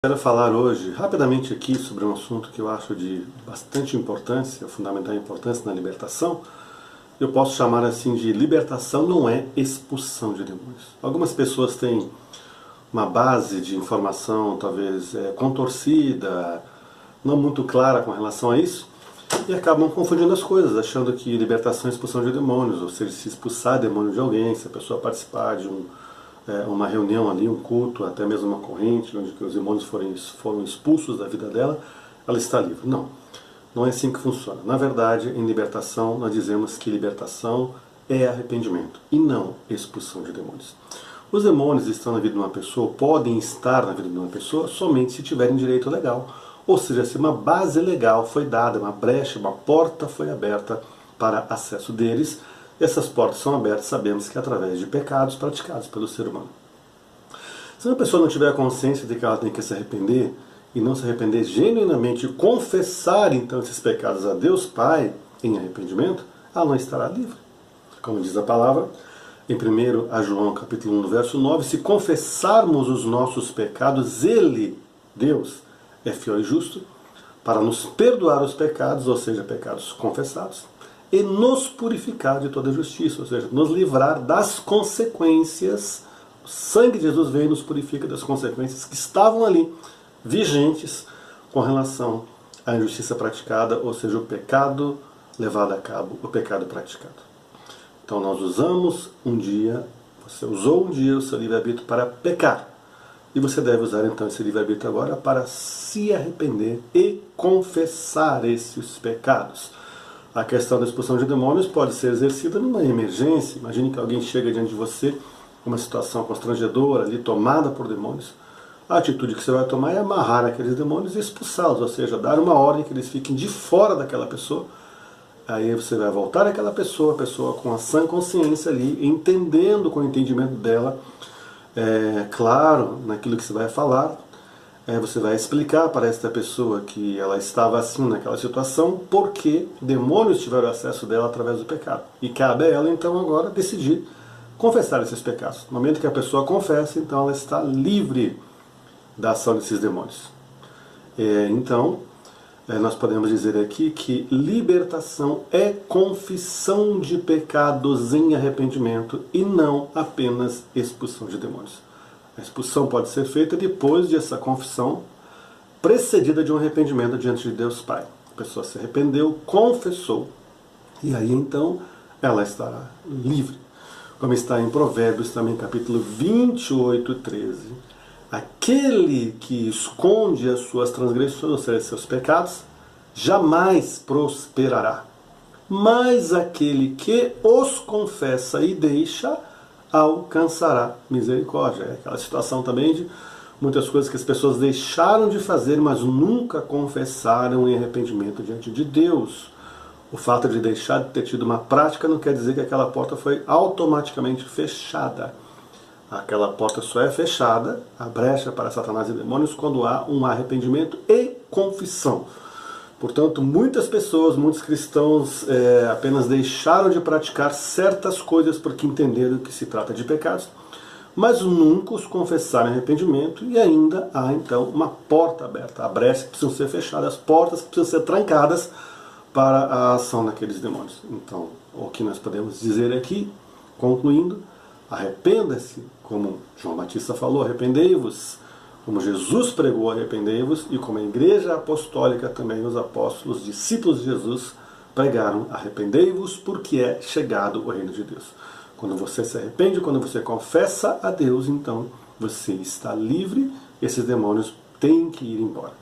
Quero falar hoje rapidamente aqui sobre um assunto que eu acho de bastante importância, fundamental importância na libertação. Eu posso chamar assim de libertação não é expulsão de demônios. Algumas pessoas têm uma base de informação talvez contorcida, não muito clara com relação a isso, e acabam confundindo as coisas, achando que libertação é expulsão de demônios, ou seja, se expulsar demônio de alguém, se a pessoa participar de uma reunião ali, um culto, até mesmo uma corrente, onde os demônios foram expulsos da vida dela, ela está livre. Não, não é assim que funciona. Na verdade, em libertação, nós dizemos que libertação é arrependimento e não expulsão de demônios. Os demônios estão na vida de uma pessoa, podem estar na vida de uma pessoa somente se tiverem direito legal. Ou seja, se uma base legal foi dada, uma brecha, uma porta foi aberta para acesso deles. Essas portas são abertas, sabemos que é através de pecados praticados pelo ser humano. Se uma pessoa não tiver consciência de que ela tem que se arrepender, e não se arrepender genuinamente, e confessar então esses pecados a Deus Pai em arrependimento, ela não estará livre. Como diz a palavra, em 1 João capítulo 1, verso 9, se confessarmos os nossos pecados, Ele, Deus, é fiel e justo para nos perdoar os pecados, ou seja, pecados confessados, e nos purificar de toda justiça, ou seja, nos livrar das consequências. O sangue de Jesus vem e nos purifica das consequências que estavam ali, vigentes, com relação à injustiça praticada, ou seja, o pecado levado a cabo, o pecado praticado. Então nós usamos um dia, você usou um dia o seu livre-arbítrio para pecar, e você deve usar então esse livre-arbítrio agora para se arrepender e confessar esses pecados. A questão da expulsão de demônios pode ser exercida numa emergência. Imagine que alguém chega diante de você com uma situação constrangedora, ali tomada por demônios. A atitude que você vai tomar é amarrar aqueles demônios e expulsá-los, ou seja, dar uma ordem que eles fiquem de fora daquela pessoa. Aí você vai voltar àquela pessoa, a pessoa com a sã consciência ali, entendendo com o entendimento dela, claro, naquilo que você vai falar. Você vai explicar para esta pessoa que ela estava assim naquela situação porque demônios tiveram acesso dela através do pecado. E cabe a ela então agora decidir confessar esses pecados. No momento que a pessoa confessa, então ela está livre da ação desses demônios. Então, nós podemos dizer aqui que libertação é confissão de pecados em arrependimento e não apenas expulsão de demônios. A expulsão pode ser feita depois dessa confissão, precedida de um arrependimento diante de Deus Pai. A pessoa se arrependeu, confessou, e aí então ela estará livre. Como está em Provérbios também, capítulo 28, 13. Aquele que esconde as suas transgressões, ou seja, seus pecados, jamais prosperará. Mas aquele que os confessa e deixa, alcançará misericórdia. É aquela situação também de muitas coisas que as pessoas deixaram de fazer, mas nunca confessaram em arrependimento diante de Deus. O fato de deixar de ter tido uma prática não quer dizer que aquela porta foi automaticamente fechada. Aquela porta só é fechada, a brecha para Satanás e demônios, quando há um arrependimento e confissão. Portanto, muitas pessoas, muitos cristãos apenas deixaram de praticar certas coisas porque entenderam que se trata de pecados, mas nunca os confessaram em arrependimento e ainda há então uma porta aberta, a brecha que precisam ser fechadas, as portas que precisam ser trancadas para a ação daqueles demônios. Então, o que nós podemos dizer aqui, concluindo, arrependa-se, como João Batista falou, arrependei-vos. Como Jesus pregou, arrependei-vos, e como a Igreja Apostólica também, os apóstolos, os discípulos de Jesus, pregaram, arrependei-vos, porque é chegado o reino de Deus. Quando você se arrepende, quando você confessa a Deus, então você está livre, esses demônios têm que ir embora.